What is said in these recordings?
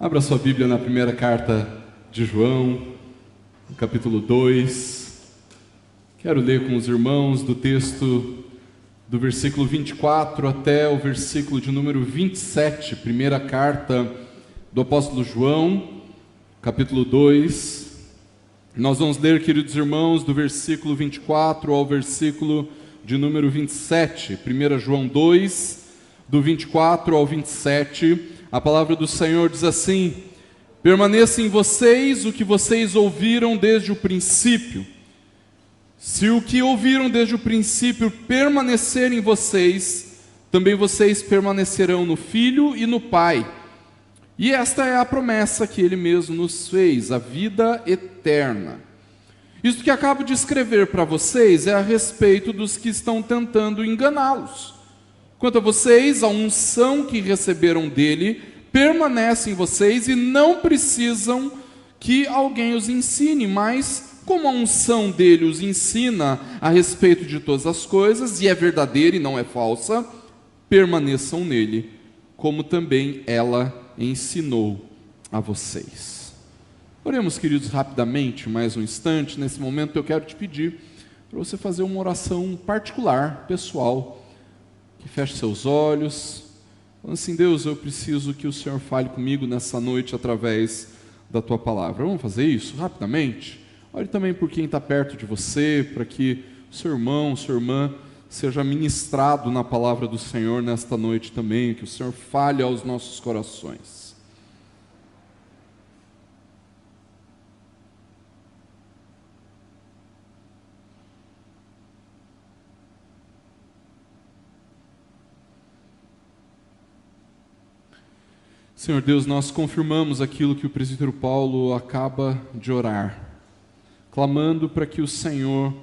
Abra sua Bíblia na primeira carta de João, no capítulo 2. Quero ler com os irmãos do texto do versículo 24 até o versículo de número 27, primeira carta do apóstolo João, capítulo 2. Nós vamos ler, queridos irmãos, do versículo 24 ao versículo de número 27, 1 João 2, do 24 ao 27, a palavra do Senhor diz assim: permaneça em vocês o que vocês ouviram desde o princípio. Se o que ouviram desde o princípio permanecer em vocês, também vocês permanecerão no Filho e no Pai. E esta é a promessa que Ele mesmo nos fez, a vida eterna. Isto que acabo de escrever para vocês é a respeito dos que estão tentando enganá-los. Quanto a vocês, a unção que receberam dele permanece em vocês e não precisam que alguém os ensine, mas como a unção dele os ensina a respeito de todas as coisas, e é verdadeira e não é falsa, permaneçam nele, como também ela ensinou a vocês. Oremos, queridos, rapidamente, mais um instante. Nesse momento eu quero te pedir para você fazer uma oração particular, pessoal, que feche seus olhos, falando assim: Deus, eu preciso que o Senhor fale comigo nessa noite através da Tua Palavra. Vamos fazer isso rapidamente? Ore também por quem está perto de você, para que o seu irmão, sua irmã, seja ministrado na Palavra do Senhor nesta noite também, que o Senhor fale aos nossos corações. Senhor Deus, nós confirmamos aquilo que o presbítero Paulo acaba de orar, clamando para que o Senhor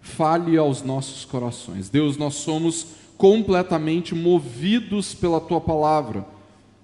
fale aos nossos corações. Deus, nós somos completamente movidos pela Tua Palavra.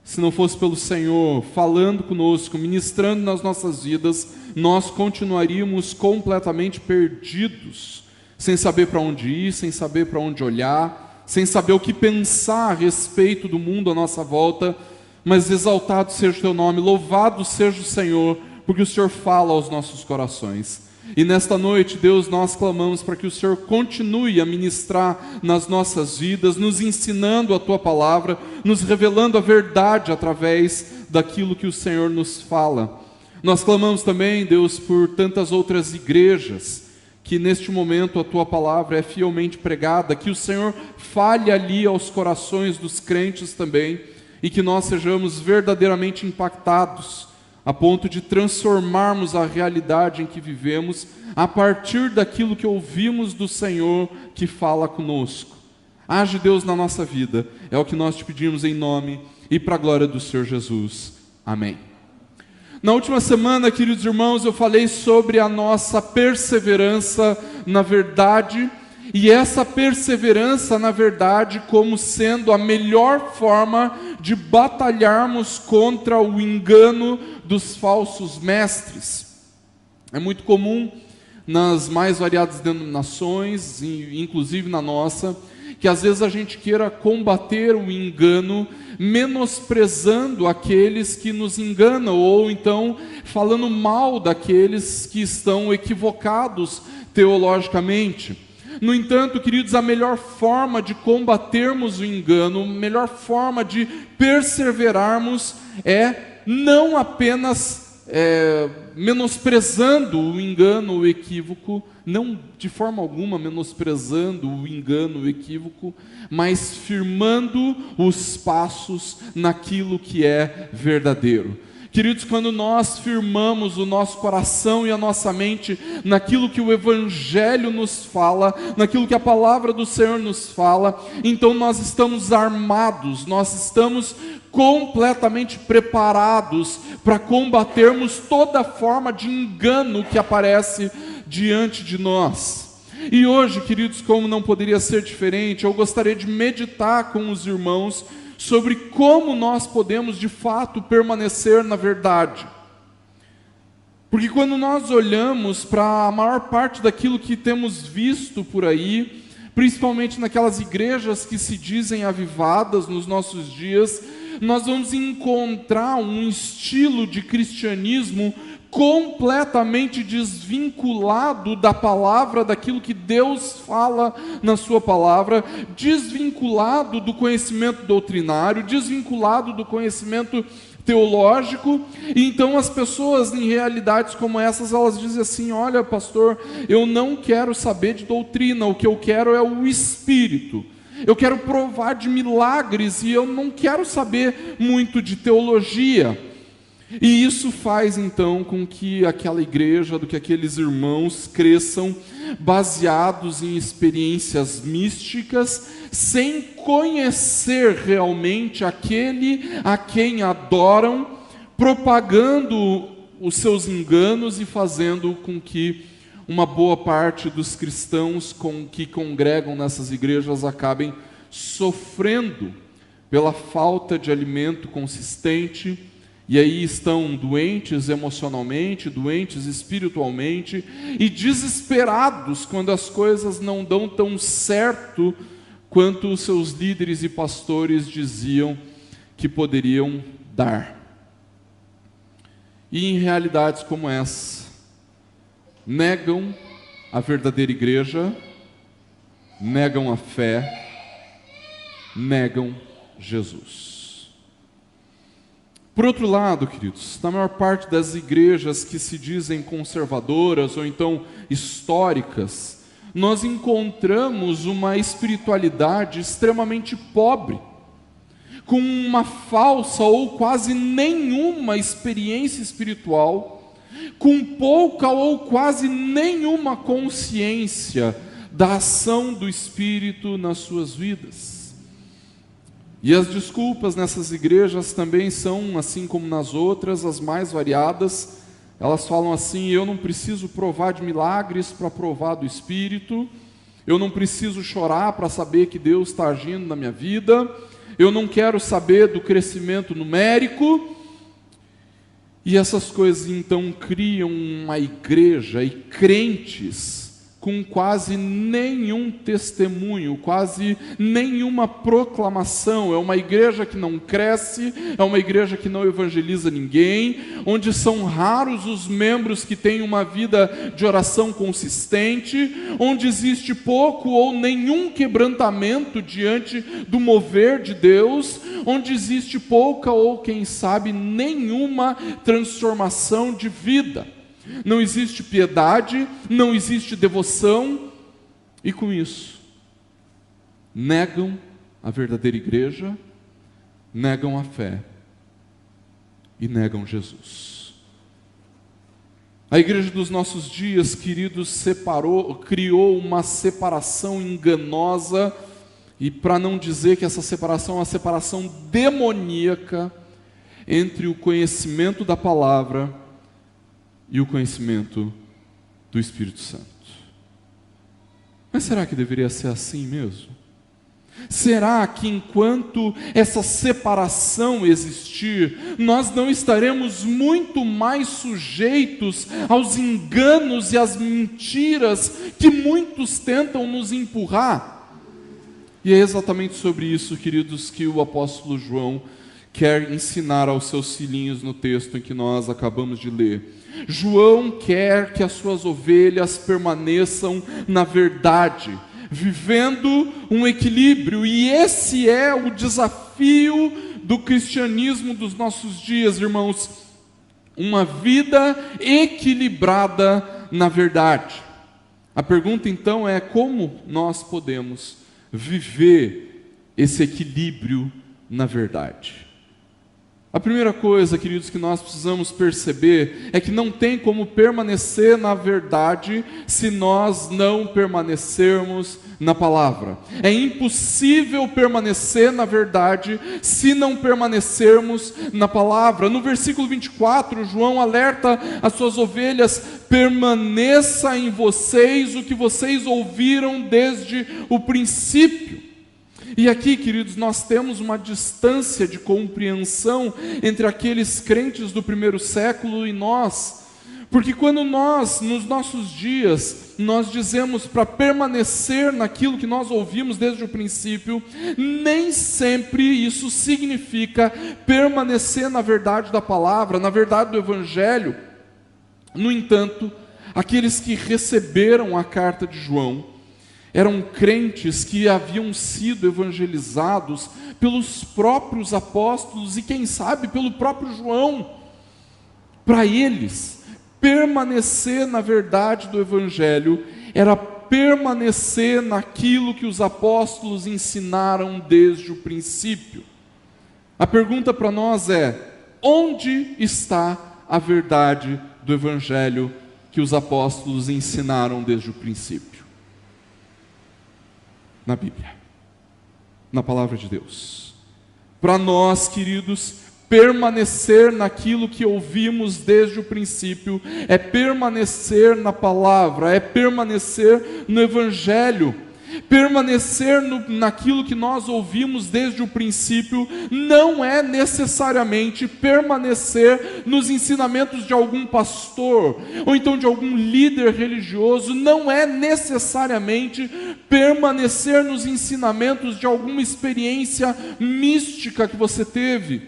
Se não fosse pelo Senhor falando conosco, ministrando nas nossas vidas, nós continuaríamos completamente perdidos, sem saber para onde ir, sem saber para onde olhar, sem saber o que pensar a respeito do mundo à nossa volta. Mas exaltado seja o Teu nome, louvado seja o Senhor, porque o Senhor fala aos nossos corações. E nesta noite, Deus, nós clamamos para que o Senhor continue a ministrar nas nossas vidas, nos ensinando a Tua Palavra, nos revelando a verdade através daquilo que o Senhor nos fala. Nós clamamos também, Deus, por tantas outras igrejas, que neste momento a Tua Palavra é fielmente pregada, que o Senhor fale ali aos corações dos crentes também, e que nós sejamos verdadeiramente impactados, a ponto de transformarmos a realidade em que vivemos, a partir daquilo que ouvimos do Senhor que fala conosco. Age, Deus, na nossa vida, é o que nós te pedimos em nome e para a glória do Senhor Jesus. Amém. Na última semana, queridos irmãos, eu falei sobre a nossa perseverança na verdade, e essa perseverança, na verdade, como sendo a melhor forma de batalharmos contra o engano dos falsos mestres. É muito comum nas mais variadas denominações, inclusive na nossa, que às vezes a gente queira combater o engano menosprezando aqueles que nos enganam, ou então falando mal daqueles que estão equivocados teologicamente. No entanto, queridos, a melhor forma de combatermos o engano, a melhor forma de perseverarmos é não apenas menosprezando o engano, o equívoco, não de forma alguma menosprezando o engano, o equívoco, mas firmando os passos naquilo que é verdadeiro. Queridos, quando nós firmamos o nosso coração e a nossa mente naquilo que o Evangelho nos fala, naquilo que a Palavra do Senhor nos fala, então nós estamos armados, nós estamos completamente preparados para combatermos toda forma de engano que aparece diante de nós. E hoje, queridos, como não poderia ser diferente, eu gostaria de meditar com os irmãos sobre como nós podemos de fato permanecer na verdade. Porque quando nós olhamos para a maior parte daquilo que temos visto por aí, principalmente naquelas igrejas que se dizem avivadas nos nossos dias, nós vamos encontrar um estilo de cristianismo completamente desvinculado da palavra, daquilo que Deus fala na sua palavra, desvinculado do conhecimento doutrinário, desvinculado do conhecimento teológico. E então as pessoas, em realidades como essas, elas dizem assim: olha, pastor, eu não quero saber de doutrina, o que eu quero é o Espírito. Eu quero provar de milagres e eu não quero saber muito de teologia. E isso faz então com que aquela igreja, do que aqueles irmãos cresçam baseados em experiências místicas, sem conhecer realmente aquele a quem adoram, propagando os seus enganos e fazendo com que uma boa parte dos cristãos que congregam nessas igrejas acabem sofrendo pela falta de alimento consistente. E aí estão doentes emocionalmente, doentes espiritualmente e desesperados quando as coisas não dão tão certo quanto os seus líderes e pastores diziam que poderiam dar. E em realidades como essa, negam a verdadeira igreja, negam a fé, negam Jesus. Por outro lado, queridos, na maior parte das igrejas que se dizem conservadoras ou então históricas, nós encontramos uma espiritualidade extremamente pobre, com uma falsa ou quase nenhuma experiência espiritual, com pouca ou quase nenhuma consciência da ação do Espírito nas suas vidas. E as desculpas nessas igrejas também são, assim como nas outras, as mais variadas. Elas falam assim: eu não preciso provar de milagres para provar do Espírito, eu não preciso chorar para saber que Deus está agindo na minha vida, eu não quero saber do crescimento numérico. E essas coisas então criam uma igreja e crentes com quase nenhum testemunho, quase nenhuma proclamação. É uma igreja que não cresce, é uma igreja que não evangeliza ninguém, onde são raros os membros que têm uma vida de oração consistente, onde existe pouco ou nenhum quebrantamento diante do mover de Deus, onde existe pouca ou, quem sabe, nenhuma transformação de vida. Não existe piedade, não existe devoção, e com isso, negam a verdadeira igreja, negam a fé e negam Jesus. A igreja dos nossos dias, queridos, criou uma separação enganosa, e para não dizer que essa separação é uma separação demoníaca, entre o conhecimento da palavra e o conhecimento do Espírito Santo. Mas será que deveria ser assim mesmo? Será que enquanto essa separação existir, nós não estaremos muito mais sujeitos aos enganos e às mentiras que muitos tentam nos empurrar? E é exatamente sobre isso, queridos, que o apóstolo João quer ensinar aos seus filhinhos no texto em que nós acabamos de ler. João quer que as suas ovelhas permaneçam na verdade, vivendo um equilíbrio, e esse é o desafio do cristianismo dos nossos dias, irmãos, uma vida equilibrada na verdade. A pergunta então é: como nós podemos viver esse equilíbrio na verdade? A primeira coisa, queridos, que nós precisamos perceber é que não tem como permanecer na verdade se nós não permanecermos na palavra. É impossível permanecer na verdade se não permanecermos na palavra. No versículo 24, João alerta as suas ovelhas: permaneça em vocês o que vocês ouviram desde o princípio. E aqui, queridos, nós temos uma distância de compreensão entre aqueles crentes do primeiro século e nós, Porque quando nós, nos nossos dias, nós dizemos para permanecer naquilo que nós ouvimos desde o princípio, nem sempre isso significa permanecer na verdade da palavra, na verdade do Evangelho. No entanto, aqueles que receberam a carta de João eram crentes que haviam sido evangelizados pelos próprios apóstolos e, quem sabe, pelo próprio João. Para eles, permanecer na verdade do Evangelho era permanecer naquilo que os apóstolos ensinaram desde o princípio. A pergunta para nós é: onde está a verdade do Evangelho que os apóstolos ensinaram desde o princípio? Na Bíblia, na Palavra de Deus. Para nós, queridos, permanecer naquilo que ouvimos desde o princípio é permanecer na palavra, é permanecer no Evangelho. Permanecer naquilo que nós ouvimos desde o princípio não é necessariamente permanecer nos ensinamentos de algum pastor, ou então de algum líder religioso, não é necessariamente permanecer nos ensinamentos de alguma experiência mística que você teve.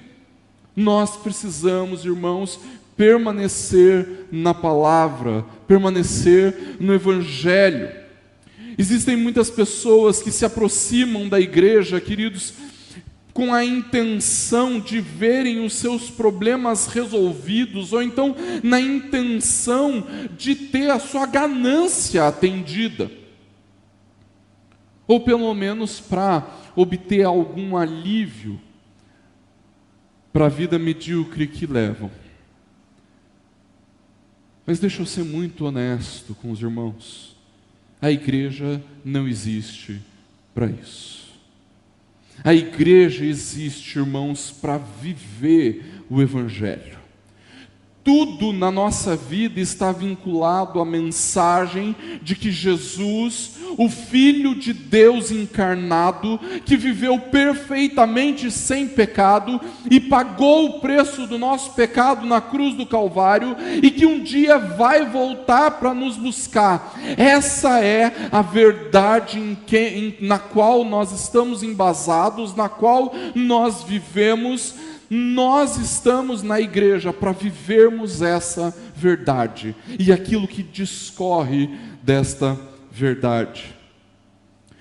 Nós precisamos, irmãos, permanecer na palavra, permanecer no Evangelho. Existem muitas pessoas que se aproximam da igreja, queridos, com a intenção de verem os seus problemas resolvidos, ou então na intenção de ter a sua ganância atendida, ou pelo menos para obter algum alívio para a vida medíocre que levam. Mas deixa eu ser muito honesto com os irmãos. A igreja não existe para isso. A igreja existe, irmãos, para viver o Evangelho. Tudo na nossa vida está vinculado à mensagem de que Jesus, o Filho de Deus encarnado, que viveu perfeitamente sem pecado e pagou o preço do nosso pecado na cruz do Calvário e que um dia vai voltar para nos buscar. Essa é a verdade na qual nós estamos embasados, na qual nós vivemos. Nós estamos na igreja para vivermos essa verdade e aquilo que discorre desta verdade.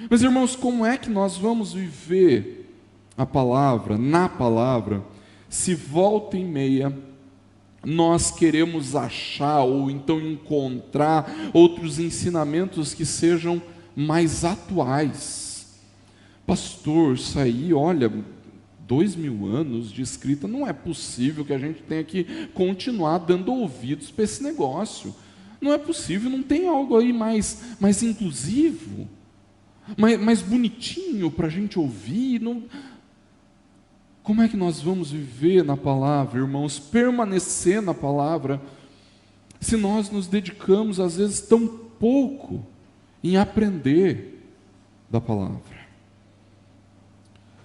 Mas, irmãos, como é que nós vamos viver a palavra, na palavra, se volta e meia nós queremos achar ou então encontrar outros ensinamentos que sejam mais atuais? Pastor, isso aí, olha, 2000 anos de escrita, não é possível que a gente tenha que continuar dando ouvidos para esse negócio. Não é possível, não tem algo aí mais inclusivo, mais bonitinho para a gente ouvir. Não... Como é que nós vamos viver na palavra, irmãos, permanecer na palavra, se nós nos dedicamos, às vezes, tão pouco em aprender da palavra?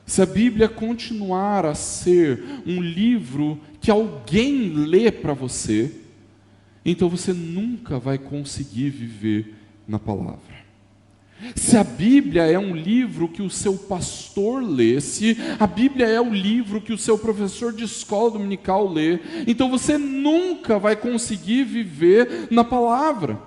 Se a Bíblia continuar a ser um livro que alguém lê para você, então você nunca vai conseguir viver na palavra. Se a Bíblia é um livro que o seu pastor lê, se a Bíblia é o livro que o seu professor de escola dominical lê, então você nunca vai conseguir viver na palavra.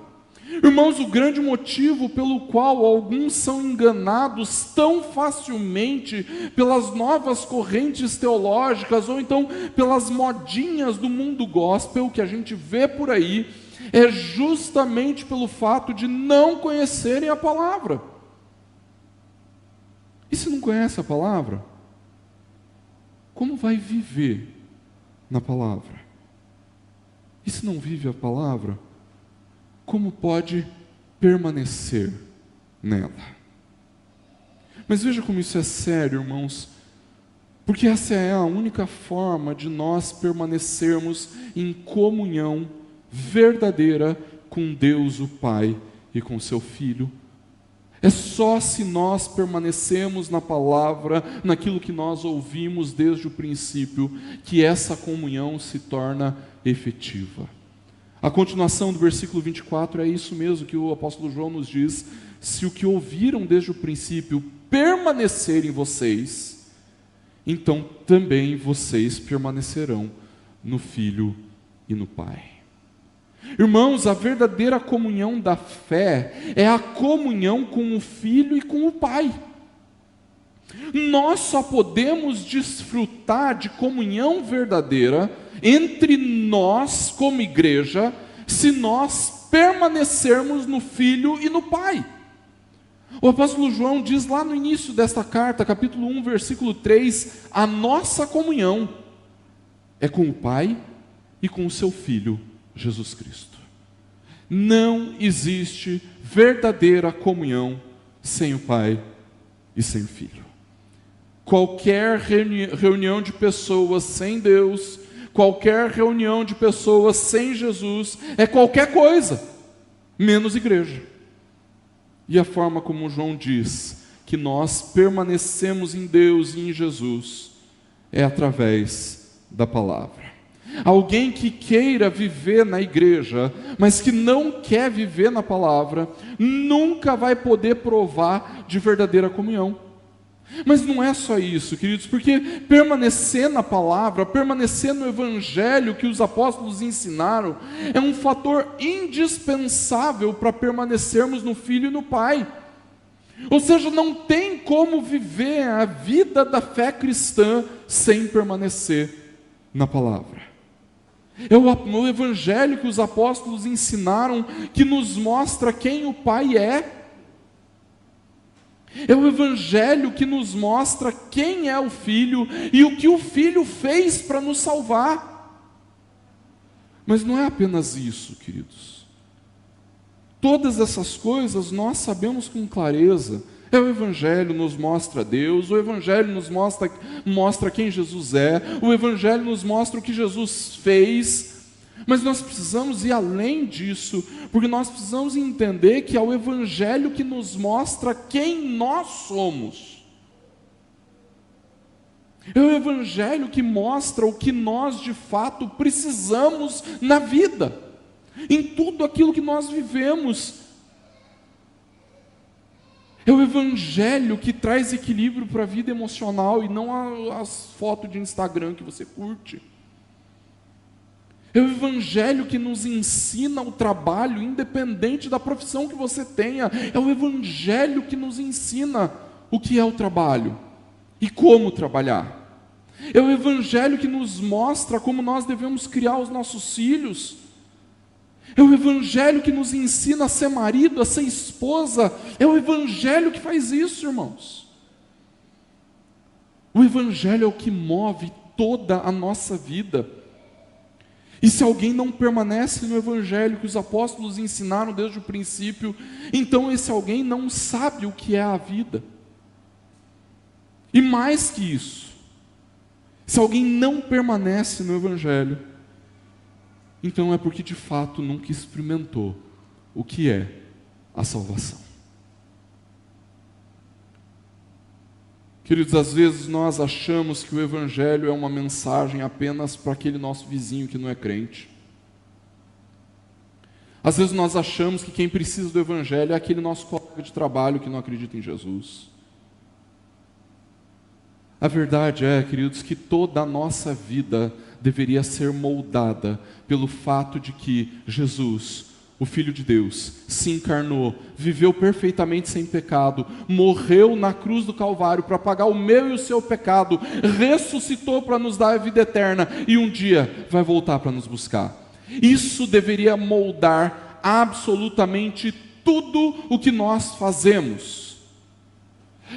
Irmãos, o grande motivo pelo qual alguns são enganados tão facilmente pelas novas correntes teológicas ou então pelas modinhas do mundo gospel que a gente vê por aí, é justamente pelo fato de não conhecerem a palavra. E se não conhece a palavra, como vai viver na palavra? E se não vive a palavra, como pode permanecer nela? Mas veja como isso é sério, irmãos, porque essa é a única forma de nós permanecermos em comunhão verdadeira com Deus o Pai e com seu Filho. É só se nós permanecemos na palavra, naquilo que nós ouvimos desde o princípio, que essa comunhão se torna efetiva. A continuação do versículo 24 é isso mesmo que o apóstolo João nos diz: se o que ouviram desde o princípio permanecer em vocês, então também vocês permanecerão no Filho e no Pai. Irmãos, a verdadeira comunhão da fé é a comunhão com o Filho e com o Pai. Nós só podemos desfrutar de comunhão verdadeira entre nós, como igreja, se nós permanecermos no Filho e no Pai. O apóstolo João diz lá no início desta carta, capítulo 1, versículo 3, a nossa comunhão é com o Pai e com o seu Filho, Jesus Cristo. Não existe verdadeira comunhão sem o Pai e sem o Filho. Qualquer reunião de pessoas sem Deus, qualquer reunião de pessoas sem Jesus, é qualquer coisa, menos igreja. E a forma como João diz que nós permanecemos em Deus e em Jesus é através da palavra. Alguém que queira viver na igreja, mas que não quer viver na palavra, nunca vai poder provar de verdadeira comunhão. Mas não é só isso, queridos, porque permanecer na palavra, permanecer no evangelho que os apóstolos ensinaram, é um fator indispensável para permanecermos no Filho e no Pai. Ou seja, não tem como viver a vida da fé cristã sem permanecer na palavra. É o evangelho que os apóstolos ensinaram que nos mostra quem o Pai é. É o evangelho que nos mostra quem é o Filho e o que o Filho fez para nos salvar. Mas não é apenas isso, queridos. Todas essas coisas nós sabemos com clareza. O evangelho nos mostra Deus, o evangelho nos mostra quem Jesus é, o evangelho nos mostra o que Jesus fez. Mas nós precisamos ir além disso, porque nós precisamos entender que é o evangelho que nos mostra quem nós somos. É o evangelho que mostra o que nós de fato precisamos na vida, em tudo aquilo que nós vivemos. É o evangelho que traz equilíbrio para a vida emocional e não as fotos de Instagram que você curte. É o evangelho que nos ensina o trabalho, independente da profissão que você tenha. É o evangelho que nos ensina o que é o trabalho e como trabalhar. É o evangelho que nos mostra como nós devemos criar os nossos filhos. É o evangelho que nos ensina a ser marido, a ser esposa. É o evangelho que faz isso, irmãos. O evangelho é o que move toda a nossa vida. E se alguém não permanece no evangelho que os apóstolos ensinaram desde o princípio, então esse alguém não sabe o que é a vida. E mais que isso, se alguém não permanece no evangelho, então é porque de fato nunca experimentou o que é a salvação. Queridos, às vezes nós achamos que o evangelho é uma mensagem apenas para aquele nosso vizinho que não é crente. Às vezes nós achamos que quem precisa do evangelho é aquele nosso colega de trabalho que não acredita em Jesus. A verdade é, queridos, que toda a nossa vida deveria ser moldada pelo fato de que Jesus, o Filho de Deus, se encarnou, viveu perfeitamente sem pecado, morreu na cruz do Calvário para pagar o meu e o seu pecado, ressuscitou para nos dar a vida eterna e um dia vai voltar para nos buscar. Isso deveria moldar absolutamente tudo o que nós fazemos.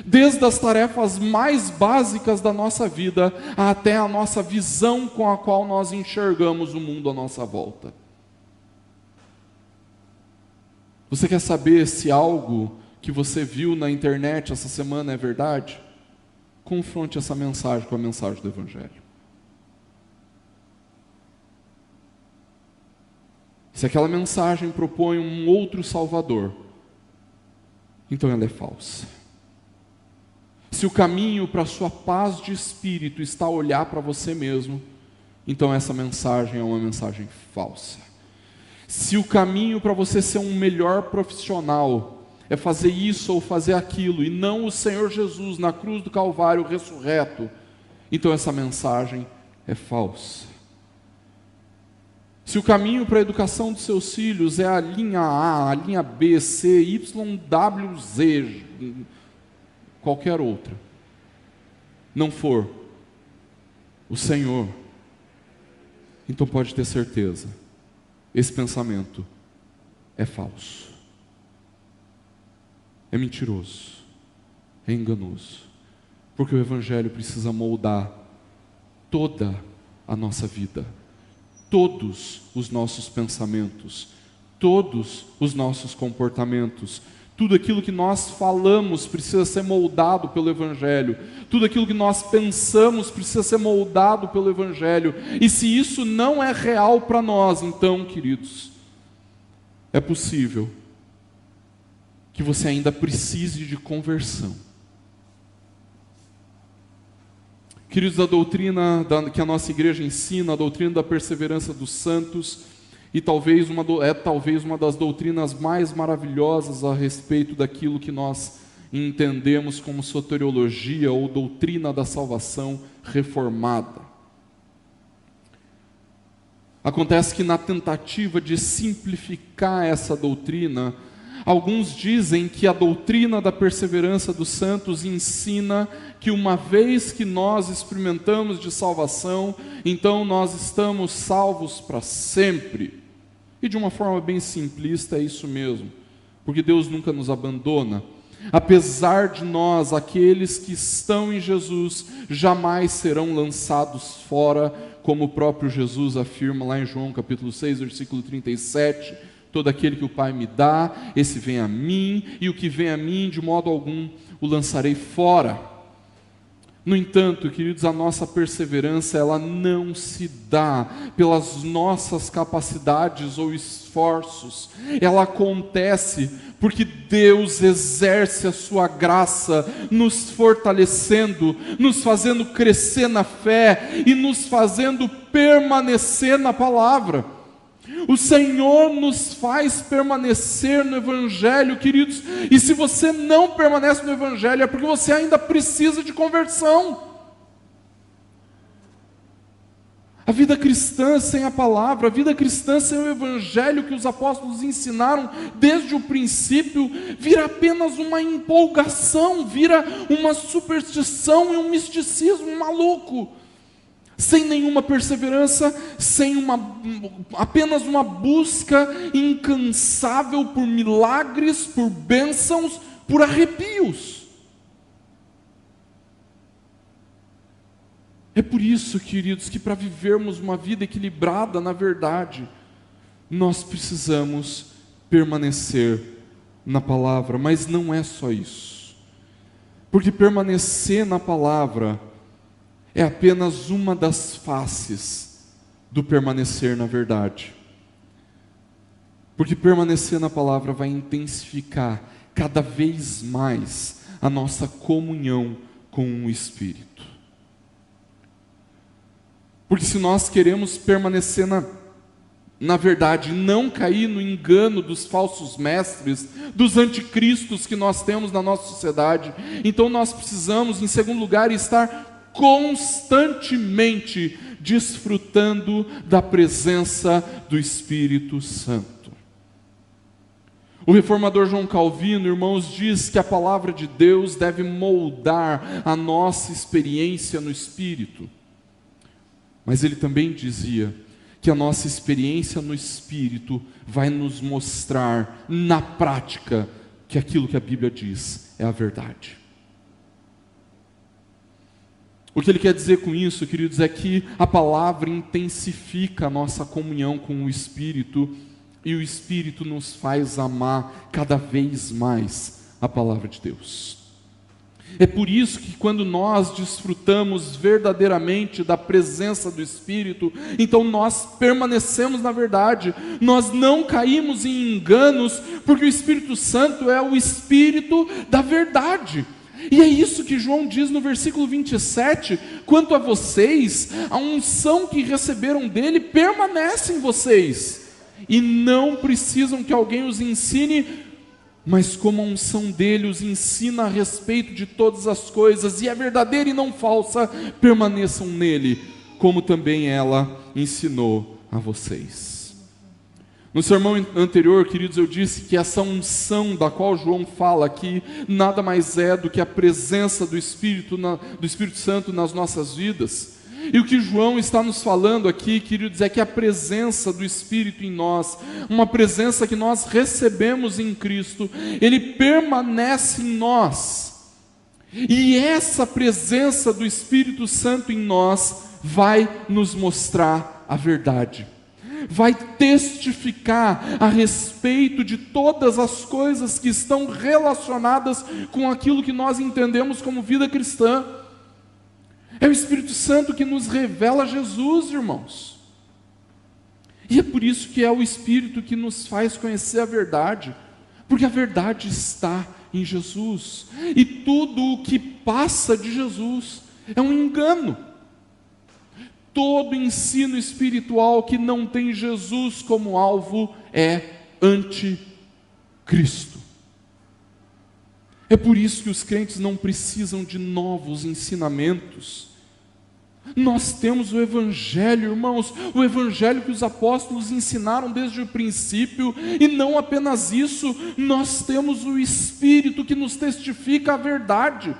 Desde as tarefas mais básicas da nossa vida até a nossa visão com a qual nós enxergamos o mundo à nossa volta. Você quer saber se algo que você viu na internet essa semana é verdade? Confronte essa mensagem com a mensagem do Evangelho. Se aquela mensagem propõe um outro Salvador, então ela é falsa. Se o caminho para a sua paz de espírito está a olhar para você mesmo, então essa mensagem é uma mensagem falsa. Se o caminho para você ser um melhor profissional é fazer isso ou fazer aquilo, e não o Senhor Jesus na cruz do Calvário ressurreto, então essa mensagem é falsa. Se o caminho para a educação dos seus filhos é a linha A, a linha B, C, Y, W, Z, qualquer outra, não for o Senhor, então pode ter certeza, esse pensamento é falso, é mentiroso, é enganoso, porque o Evangelho precisa moldar toda a nossa vida, todos os nossos pensamentos, todos os nossos comportamentos. Tudo aquilo que nós falamos precisa ser moldado pelo Evangelho. Tudo aquilo que nós pensamos precisa ser moldado pelo Evangelho. E se isso não é real para nós, então, queridos, é possível que você ainda precise de conversão. Queridos, a doutrina que a nossa igreja ensina, a doutrina da perseverança dos santos, e talvez uma das doutrinas mais maravilhosas a respeito daquilo que nós entendemos como soteriologia ou doutrina da salvação reformada. Acontece que na tentativa de simplificar essa doutrina, alguns dizem que a doutrina da perseverança dos santos ensina que uma vez que nós experimentamos de salvação, então nós estamos salvos para sempre. E de uma forma bem simplista é isso mesmo, porque Deus nunca nos abandona. Apesar de nós, aqueles que estão em Jesus, jamais serão lançados fora, como o próprio Jesus afirma lá em João capítulo 6, versículo 37, todo aquele que o Pai me dá, esse vem a mim, e o que vem a mim, de modo algum, o lançarei fora. No entanto, queridos, a nossa perseverança, ela não se dá pelas nossas capacidades ou esforços. Ela acontece porque Deus exerce a sua graça, nos fortalecendo, nos fazendo crescer na fé e nos fazendo permanecer na palavra. O Senhor nos faz permanecer no Evangelho, queridos, e se você não permanece no Evangelho, é porque você ainda precisa de conversão. A vida cristã sem a palavra, a vida cristã sem o Evangelho que os apóstolos ensinaram desde o princípio, vira apenas uma empolgação, vira uma superstição e um misticismo maluco. Sem nenhuma perseverança, apenas uma busca incansável por milagres, por bênçãos, por arrepios. É por isso, queridos, que para vivermos uma vida equilibrada, na verdade, nós precisamos permanecer na palavra, mas não é só isso, porque permanecer na palavra é apenas uma das faces do permanecer na verdade. Porque permanecer na palavra vai intensificar cada vez mais a nossa comunhão com o Espírito. Porque se nós queremos permanecer na verdade, não cair no engano dos falsos mestres, dos anticristos que nós temos na nossa sociedade, então nós precisamos, em segundo lugar, estar constantemente desfrutando da presença do Espírito Santo. O reformador João Calvino, irmãos, diz que a palavra de Deus deve moldar a nossa experiência no Espírito. Mas ele também dizia que a nossa experiência no Espírito vai nos mostrar na prática que aquilo que a Bíblia diz é a verdade. O que ele quer dizer com isso, queridos, é que a palavra intensifica a nossa comunhão com o Espírito, e o Espírito nos faz amar cada vez mais a palavra de Deus. É por isso que quando nós desfrutamos verdadeiramente da presença do Espírito, então nós permanecemos na verdade, nós não caímos em enganos, porque o Espírito Santo é o Espírito da verdade. E é isso que João diz no versículo 27, quanto a vocês, a unção que receberam dele permanece em vocês, e não precisam que alguém os ensine, mas como a unção dele os ensina a respeito de todas as coisas, e é verdadeira e não falsa, permaneçam nele, como também ela ensinou a vocês. No sermão anterior, queridos, eu disse que essa unção da qual João fala aqui, nada mais é do que a presença do Espírito Santo nas nossas vidas. E o que João está nos falando aqui, queridos, é que a presença do Espírito em nós, uma presença que nós recebemos em Cristo, ele permanece em nós. E essa presença do Espírito Santo em nós vai nos mostrar a verdade. Vai testificar a respeito de todas as coisas que estão relacionadas com aquilo que nós entendemos como vida cristã. É o Espírito Santo que nos revela Jesus, irmãos. E é por isso que é o Espírito que nos faz conhecer a verdade, porque a verdade está em Jesus, e tudo o que passa de Jesus é um engano. Todo ensino espiritual que não tem Jesus como alvo é anticristo. É por isso que os crentes não precisam de novos ensinamentos. Nós temos o Evangelho, irmãos, o Evangelho que os apóstolos ensinaram desde o princípio, e não apenas isso, nós temos o Espírito que nos testifica a verdade.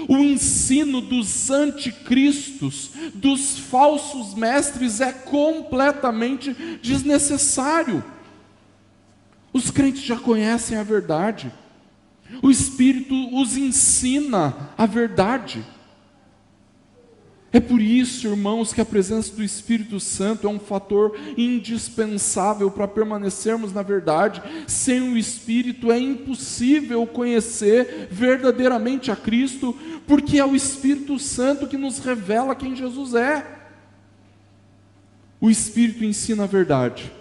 O ensino dos anticristos, dos falsos mestres, é completamente desnecessário. Os crentes já conhecem a verdade. O Espírito os ensina a verdade. É por isso, irmãos, que a presença do Espírito Santo é um fator indispensável para permanecermos na verdade. Sem o Espírito é impossível conhecer verdadeiramente a Cristo, porque é o Espírito Santo que nos revela quem Jesus é. O Espírito ensina a verdade,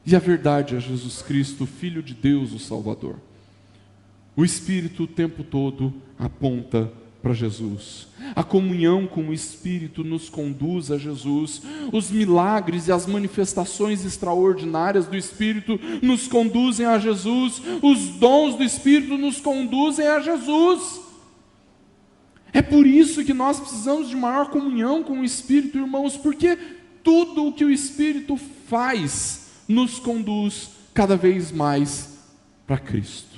e a verdade é Jesus Cristo, Filho de Deus, o Salvador. O Espírito o tempo todo aponta para Jesus. A comunhão com o Espírito nos conduz a Jesus. Os milagres e as manifestações extraordinárias do Espírito nos conduzem a Jesus. Os dons do Espírito nos conduzem a Jesus. É por isso que nós precisamos de maior comunhão com o Espírito, irmãos, porque tudo o que o Espírito faz nos conduz cada vez mais para Cristo.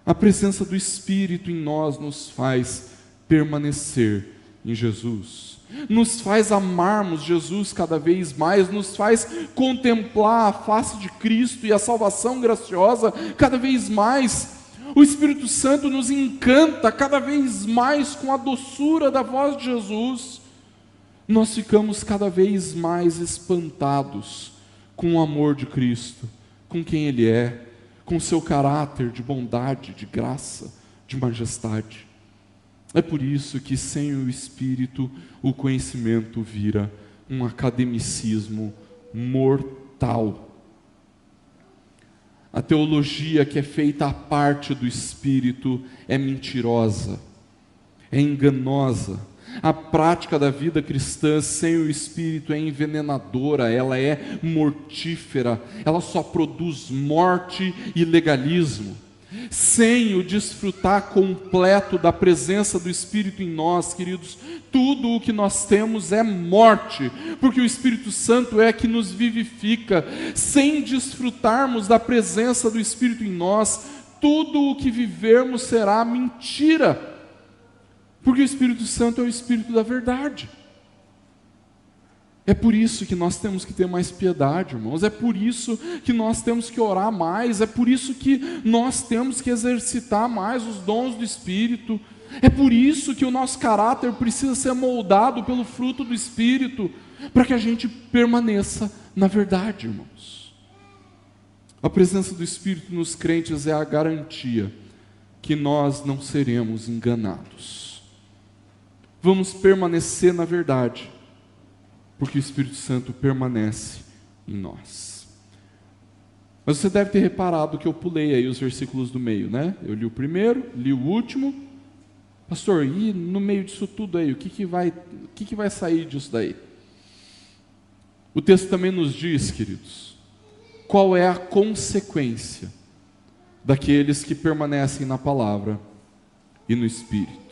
A presença do Espírito em nós nos faz permanecer em Jesus, nos faz amarmos Jesus cada vez mais, nos faz contemplar a face de Cristo e a salvação graciosa cada vez mais. O Espírito Santo nos encanta cada vez mais com a doçura da voz de Jesus. Nós ficamos cada vez mais espantados com o amor de Cristo, com quem Ele é, com seu caráter de bondade, de graça, de majestade. É por isso que sem o Espírito o conhecimento vira um academicismo mortal. A teologia que é feita à parte do Espírito é mentirosa, é enganosa. A prática da vida cristã sem o Espírito é envenenadora, ela é mortífera, ela só produz morte e legalismo. Sem o desfrutar completo da presença do Espírito em nós, queridos, tudo o que nós temos é morte, porque o Espírito Santo é que nos vivifica. Sem desfrutarmos da presença do Espírito em nós, tudo o que vivermos será mentira. Porque o Espírito Santo é o Espírito da verdade. É por isso que nós temos que ter mais piedade, irmãos. É por isso que nós temos que orar mais. É por isso que nós temos que exercitar mais os dons do Espírito. É por isso que o nosso caráter precisa ser moldado pelo fruto do Espírito, para que a gente permaneça na verdade, irmãos. A presença do Espírito nos crentes é a garantia que nós não seremos enganados. Vamos permanecer na verdade, porque o Espírito Santo permanece em nós. Mas você deve ter reparado que eu pulei aí os versículos do meio, né? Eu li o primeiro, li o último. Pastor, e no meio disso tudo aí, o que vai sair disso daí? O texto também nos diz, queridos, qual é a consequência daqueles que permanecem na palavra e no Espírito.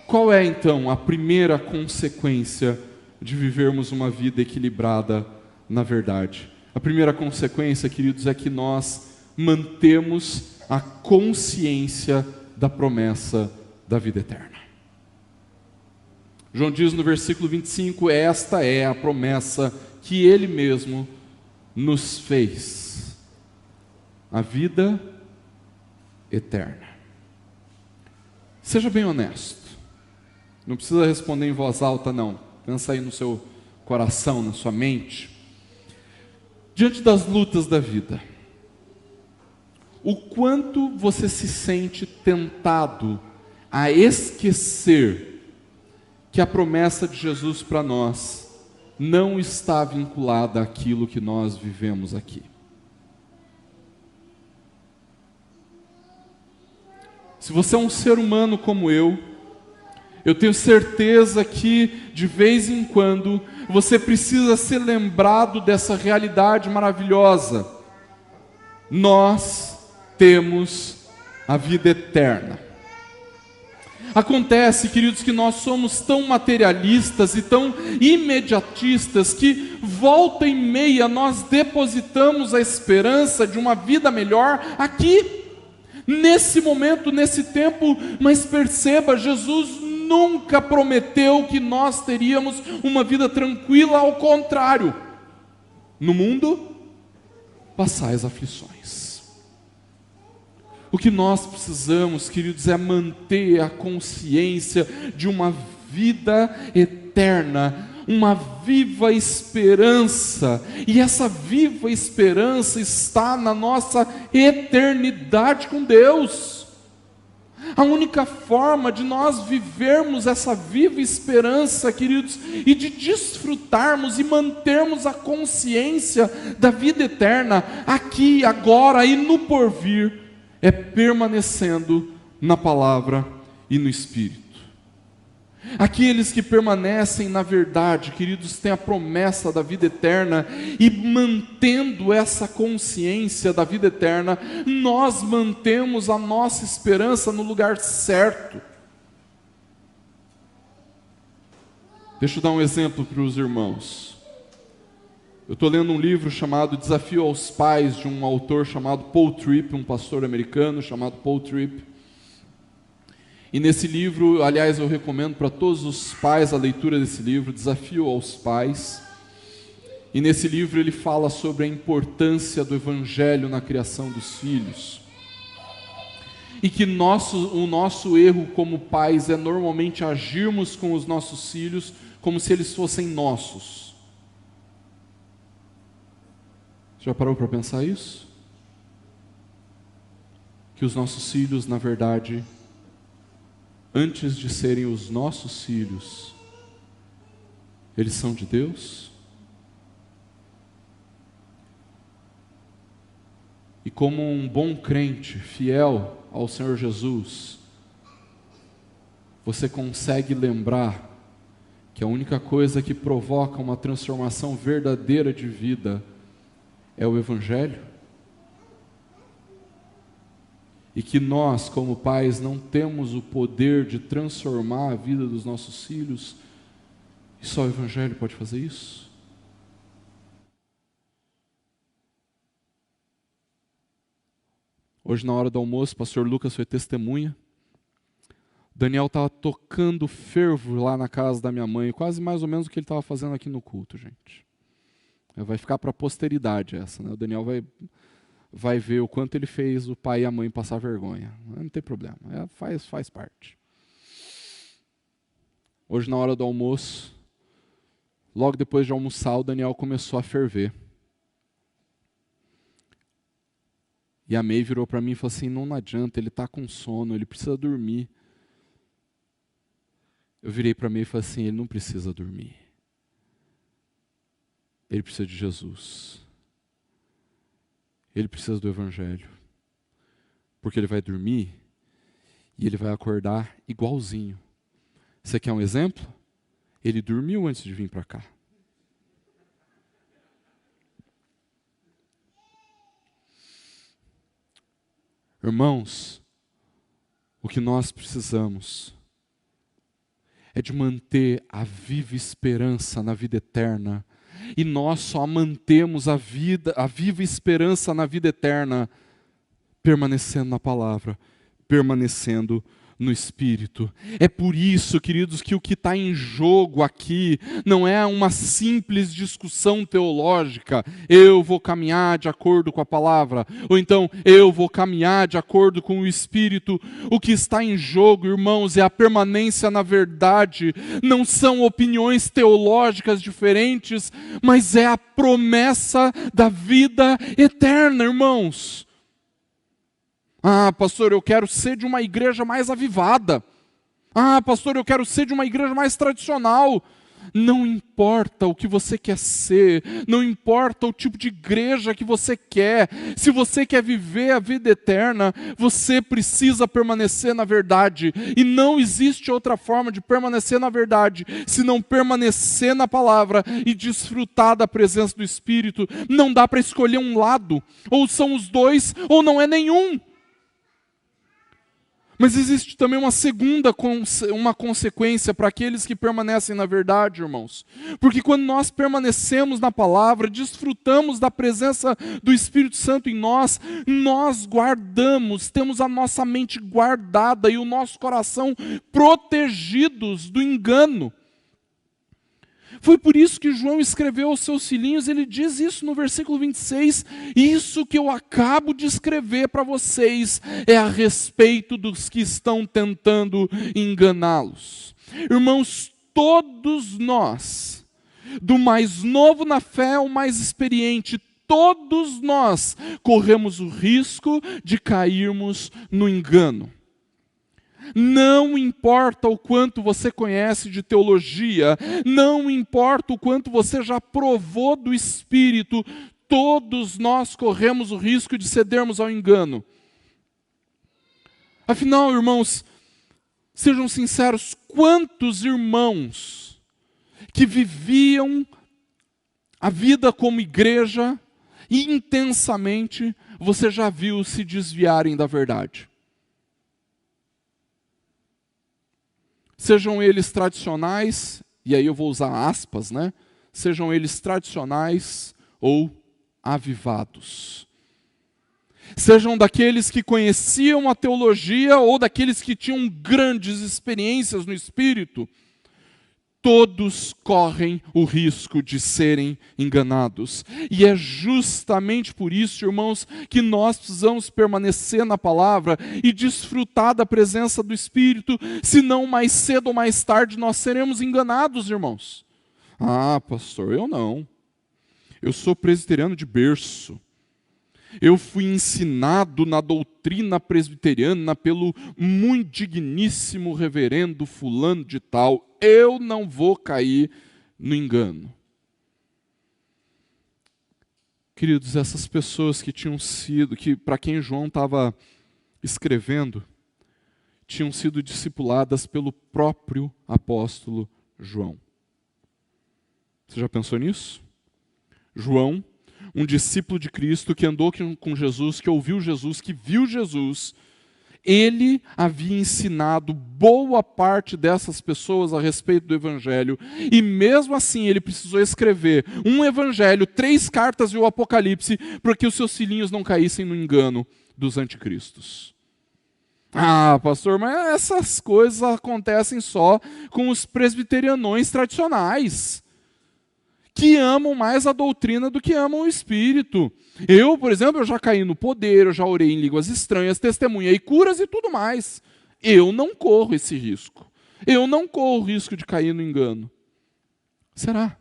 Qual é, então, a primeira consequência de vivermos uma vida equilibrada na verdade? A primeira consequência, queridos, é que nós mantemos a consciência da promessa da vida eterna. João diz no versículo 25, esta é a promessa que Ele mesmo nos fez, a vida eterna. Seja bem honesto, não precisa responder em voz alta não, pensa aí no seu coração, na sua mente. Diante das lutas da vida, o quanto você se sente tentado a esquecer que a promessa de Jesus para nós não está vinculada àquilo que nós vivemos aqui. Se você é um ser humano como eu tenho certeza que de vez em quando você precisa ser lembrado dessa realidade maravilhosa. Nós temos a vida eterna. Acontece, queridos, que nós somos tão materialistas e tão imediatistas que volta e meia nós depositamos a esperança de uma vida melhor aqui, nesse momento, nesse tempo. Mas perceba, Jesus nunca prometeu que nós teríamos uma vida tranquila, ao contrário. No mundo, passais aflições. O que nós precisamos, queridos, é manter a consciência de uma vida eterna, uma viva esperança, e essa viva esperança está na nossa eternidade com Deus. A única forma de nós vivermos essa viva esperança, queridos, e de desfrutarmos e mantermos a consciência da vida eterna, aqui, agora e no porvir, é permanecendo na palavra e no Espírito. Aqueles que permanecem na verdade, queridos, têm a promessa da vida eterna, e mantendo essa consciência da vida eterna, nós mantemos a nossa esperança no lugar certo. Deixa eu dar um exemplo para os irmãos. Eu estou lendo um livro chamado Desafio aos Pais, de um autor chamado Paul Tripp, um pastor americano chamado Paul Tripp. E nesse livro, aliás, eu recomendo para todos os pais a leitura desse livro, Desafio aos Pais. E nesse livro ele fala sobre a importância do Evangelho na criação dos filhos. E que o nosso erro como pais é normalmente agirmos com os nossos filhos como se eles fossem nossos. Já parou para pensar isso? Que os nossos filhos, na verdade, antes de serem os nossos filhos, eles são de Deus? E como um bom crente, fiel ao Senhor Jesus, você consegue lembrar que a única coisa que provoca uma transformação verdadeira de vida é o Evangelho? E que nós, como pais, não temos o poder de transformar a vida dos nossos filhos, e só o Evangelho pode fazer isso? Hoje, na hora do almoço, o pastor Lucas foi testemunha. Daniel estava tocando fervo lá na casa da minha mãe, quase mais ou menos o que ele estava fazendo aqui no culto, gente. Vai ficar para a posteridade essa, né? O Daniel vai ver o quanto ele fez o pai e a mãe passar vergonha. Não tem problema, faz parte. Hoje, na hora do almoço, logo depois de almoçar, o Daniel começou a ferver. E a May virou para mim e falou assim, não adianta, ele está com sono, ele precisa dormir. Eu virei para a May e falei assim, ele não precisa dormir. Ele precisa de Jesus. Ele precisa do Evangelho. Porque ele vai dormir e ele vai acordar igualzinho. Você quer um exemplo? Ele dormiu antes de vir para cá. Irmãos, o que nós precisamos é de manter a viva esperança na vida eterna. E nós só mantemos a viva esperança na vida eterna permanecendo na palavra, permanecendo no Espírito. É por isso, queridos, que o que está em jogo aqui não é uma simples discussão teológica. Eu vou caminhar de acordo com a palavra, ou então eu vou caminhar de acordo com o Espírito. O que está em jogo, irmãos, é a permanência na verdade. Não são opiniões teológicas diferentes, mas é a promessa da vida eterna, irmãos. Ah, pastor, eu quero ser de uma igreja mais avivada. Ah, pastor, eu quero ser de uma igreja mais tradicional. Não importa o que você quer ser, não importa o tipo de igreja que você quer. Se você quer viver a vida eterna, você precisa permanecer na verdade. E não existe outra forma de permanecer na verdade, senão permanecer na palavra e desfrutar da presença do Espírito. Não dá para escolher um lado, ou são os dois, ou não é nenhum. Mas existe também uma consequência para aqueles que permanecem na verdade, irmãos. Porque quando nós permanecemos na palavra, desfrutamos da presença do Espírito Santo em nós, nós guardamos, temos a nossa mente guardada e o nosso coração protegidos do engano. Foi por isso que João escreveu aos seus filhinhos, ele diz isso no versículo 26, isso que eu acabo de escrever para vocês é a respeito dos que estão tentando enganá-los. Irmãos, todos nós, do mais novo na fé ao mais experiente, todos nós corremos o risco de cairmos no engano. Não importa o quanto você conhece de teologia, não importa o quanto você já provou do Espírito, todos nós corremos o risco de cedermos ao engano. Afinal, irmãos, sejam sinceros, quantos irmãos que viviam a vida como igreja intensamente, você já viu se desviarem da verdade? Sejam eles tradicionais, e aí eu vou usar aspas, né? Sejam eles tradicionais ou avivados. Sejam daqueles que conheciam a teologia ou daqueles que tinham grandes experiências no Espírito. Todos correm o risco de serem enganados. E é justamente por isso, irmãos, que nós precisamos permanecer na palavra e desfrutar da presença do Espírito, senão mais cedo ou mais tarde nós seremos enganados, irmãos. Ah, pastor, eu não. Eu sou presbiteriano de berço. Eu fui ensinado na doutrina presbiteriana pelo muito digníssimo reverendo fulano de tal. Eu não vou cair no engano. Queridos, essas pessoas que tinham sido, que para quem João estava escrevendo, tinham sido discipuladas pelo próprio apóstolo João. Você já pensou nisso? João, um discípulo de Cristo que andou com Jesus, que ouviu Jesus, que viu Jesus, ele havia ensinado boa parte dessas pessoas a respeito do Evangelho, e mesmo assim ele precisou escrever um Evangelho, 3 cartas e o Apocalipse, para que os seus filhinhos não caíssem no engano dos anticristos. Ah, pastor, mas essas coisas acontecem só com os presbiterianões tradicionais, que amam mais a doutrina do que amam o Espírito. Eu, por exemplo, eu já caí no poder, eu já orei em línguas estranhas, testemunhei curas e tudo mais. Eu não corro esse risco. Eu não corro o risco de cair no engano. Será?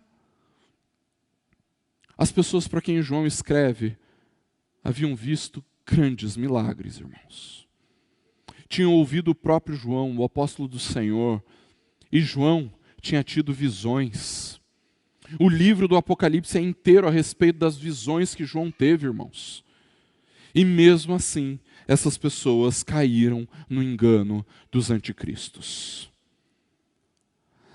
As pessoas para quem João escreve haviam visto grandes milagres, irmãos. Tinham ouvido o próprio João, o apóstolo do Senhor, e João tinha tido visões. O livro do Apocalipse é inteiro a respeito das visões que João teve, irmãos. E mesmo assim, essas pessoas caíram no engano dos anticristos.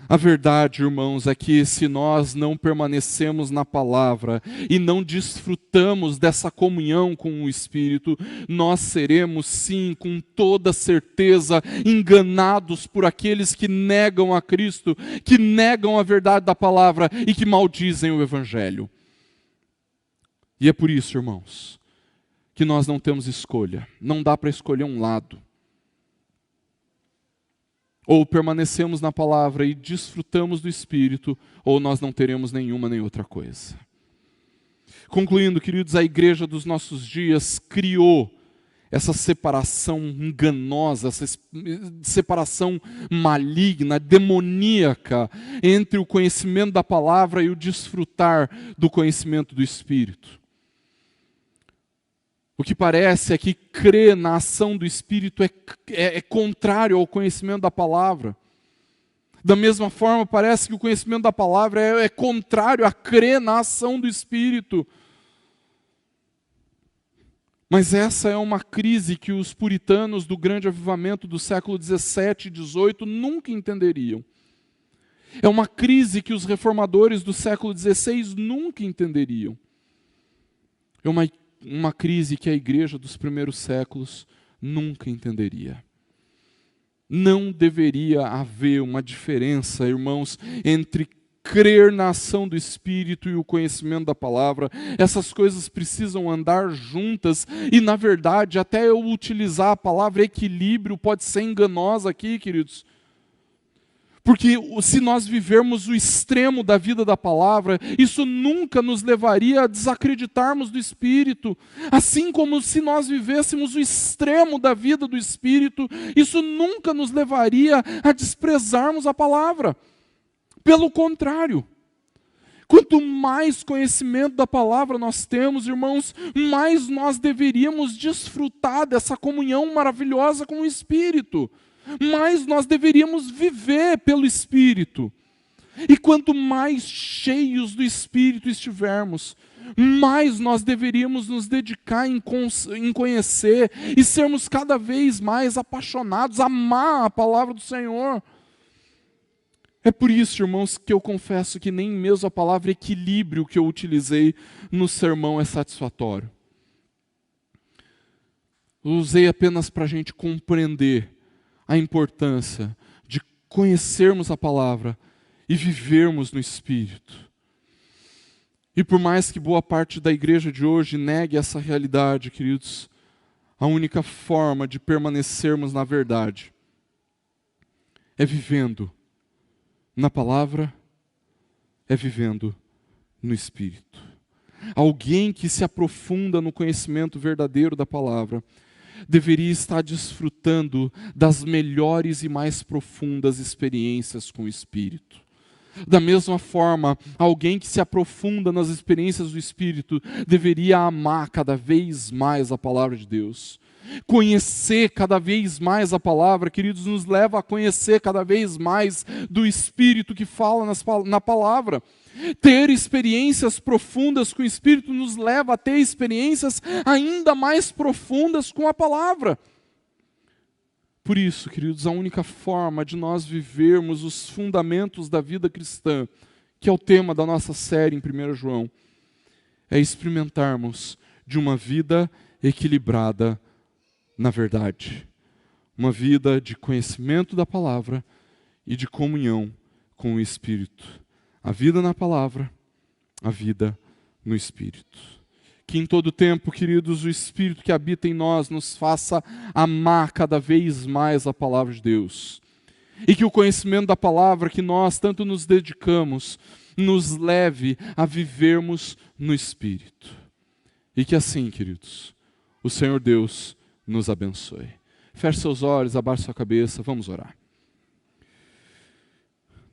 A verdade, irmãos, é que se nós não permanecemos na palavra e não desfrutamos dessa comunhão com o Espírito, nós seremos sim, com toda certeza, enganados por aqueles que negam a Cristo, que negam a verdade da palavra e que maldizem o Evangelho. E é por isso, irmãos, que nós não temos escolha. Não dá para escolher um lado. Ou permanecemos na palavra e desfrutamos do Espírito, ou nós não teremos nenhuma nem outra coisa. Concluindo, queridos, a igreja dos nossos dias criou essa separação enganosa, essa separação maligna, demoníaca, entre o conhecimento da palavra e o desfrutar do conhecimento do Espírito. O que parece é que crer na ação do Espírito é contrário ao conhecimento da palavra. Da mesma forma, parece que o conhecimento da palavra é contrário a crer na ação do Espírito. Mas essa é uma crise que os puritanos do grande avivamento do século 17 e 18 nunca entenderiam. É uma crise que os reformadores do século 16 nunca entenderiam. É uma crise que a igreja dos primeiros séculos nunca entenderia. Não deveria haver uma diferença, irmãos, entre crer na ação do Espírito e o conhecimento da palavra. Essas coisas precisam andar juntas e, na verdade, até eu utilizar a palavra equilíbrio pode ser enganosa aqui, queridos. Porque se nós vivermos o extremo da vida da palavra, isso nunca nos levaria a desacreditarmos do Espírito. Assim como se nós vivêssemos o extremo da vida do Espírito, isso nunca nos levaria a desprezarmos a palavra. Pelo contrário, quanto mais conhecimento da palavra nós temos, irmãos, mais nós deveríamos desfrutar dessa comunhão maravilhosa com o Espírito. Mais nós deveríamos viver pelo Espírito. E quanto mais cheios do Espírito estivermos, mais nós deveríamos nos dedicar em conhecer e sermos cada vez mais apaixonados, amar a palavra do Senhor. É por isso, irmãos, que eu confesso que nem mesmo a palavra equilíbrio que eu utilizei no sermão é satisfatório. Eu usei apenas para a gente compreender a importância de conhecermos a palavra e vivermos no Espírito. E por mais que boa parte da igreja de hoje negue essa realidade, queridos, a única forma de permanecermos na verdade é vivendo na palavra, é vivendo no Espírito. Alguém que se aprofunda no conhecimento verdadeiro da palavra deveria estar desfrutando das melhores e mais profundas experiências com o Espírito. Da mesma forma, alguém que se aprofunda nas experiências do Espírito deveria amar cada vez mais a palavra de Deus. Conhecer cada vez mais a palavra, queridos, nos leva a conhecer cada vez mais do Espírito que fala na palavra. Ter experiências profundas com o Espírito nos leva a ter experiências ainda mais profundas com a palavra. Por isso, queridos, a única forma de nós vivermos os fundamentos da vida cristã, que é o tema da nossa série em 1 João, é experimentarmos de uma vida equilibrada na verdade. Uma vida de conhecimento da palavra e de comunhão com o Espírito. A vida na palavra, a vida no Espírito. Que em todo tempo, queridos, o Espírito que habita em nós nos faça amar cada vez mais a palavra de Deus. E que o conhecimento da palavra que nós tanto nos dedicamos nos leve a vivermos no Espírito. E que assim, queridos, o Senhor Deus nos abençoe. Feche seus olhos, abaixe sua cabeça, vamos orar.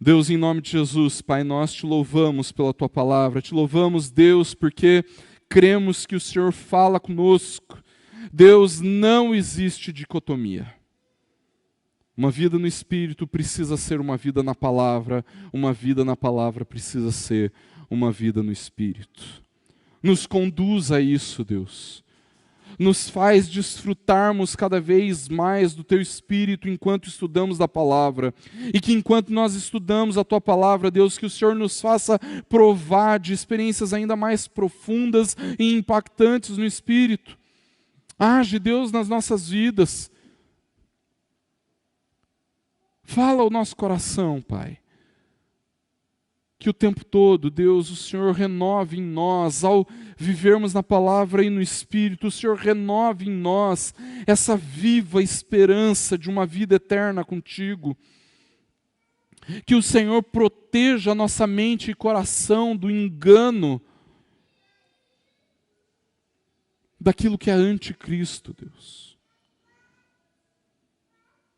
Deus, em nome de Jesus, Pai, nós te louvamos pela Tua palavra. Te louvamos, Deus, porque cremos que o Senhor fala conosco. Deus, não existe dicotomia. Uma vida no Espírito precisa ser uma vida na palavra. Uma vida na palavra precisa ser uma vida no Espírito. Nos conduz a isso, Deus. nos faz desfrutarmos cada vez mais do Teu Espírito enquanto estudamos a Palavra. E que enquanto nós estudamos a Tua Palavra, Deus, que o Senhor nos faça provar de experiências ainda mais profundas e impactantes no Espírito. Age, Deus, nas nossas vidas. Fala ao nosso coração, Pai. Que o tempo todo, Deus, o Senhor renove em nós, ao vivermos na palavra e no Espírito, o Senhor renove em nós essa viva esperança de uma vida eterna contigo. Que o Senhor proteja a nossa mente e coração do engano, daquilo que é anticristo, Deus.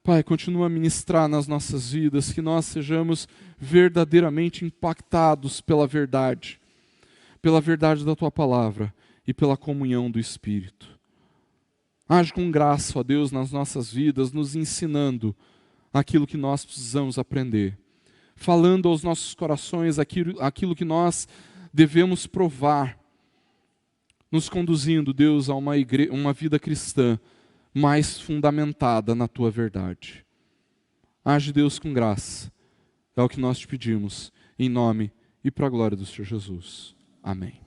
Pai, continua a ministrar nas nossas vidas, que nós sejamos verdadeiramente impactados pela verdade da Tua Palavra e pela comunhão do Espírito. Age com graça, ó Deus, nas nossas vidas, nos ensinando aquilo que nós precisamos aprender, falando aos nossos corações aquilo que nós devemos provar, nos conduzindo, Deus, a uma vida cristã mais fundamentada na Tua verdade. Age, Deus, com graça. É o que nós te pedimos, em nome e para a glória do Senhor Jesus. Amém.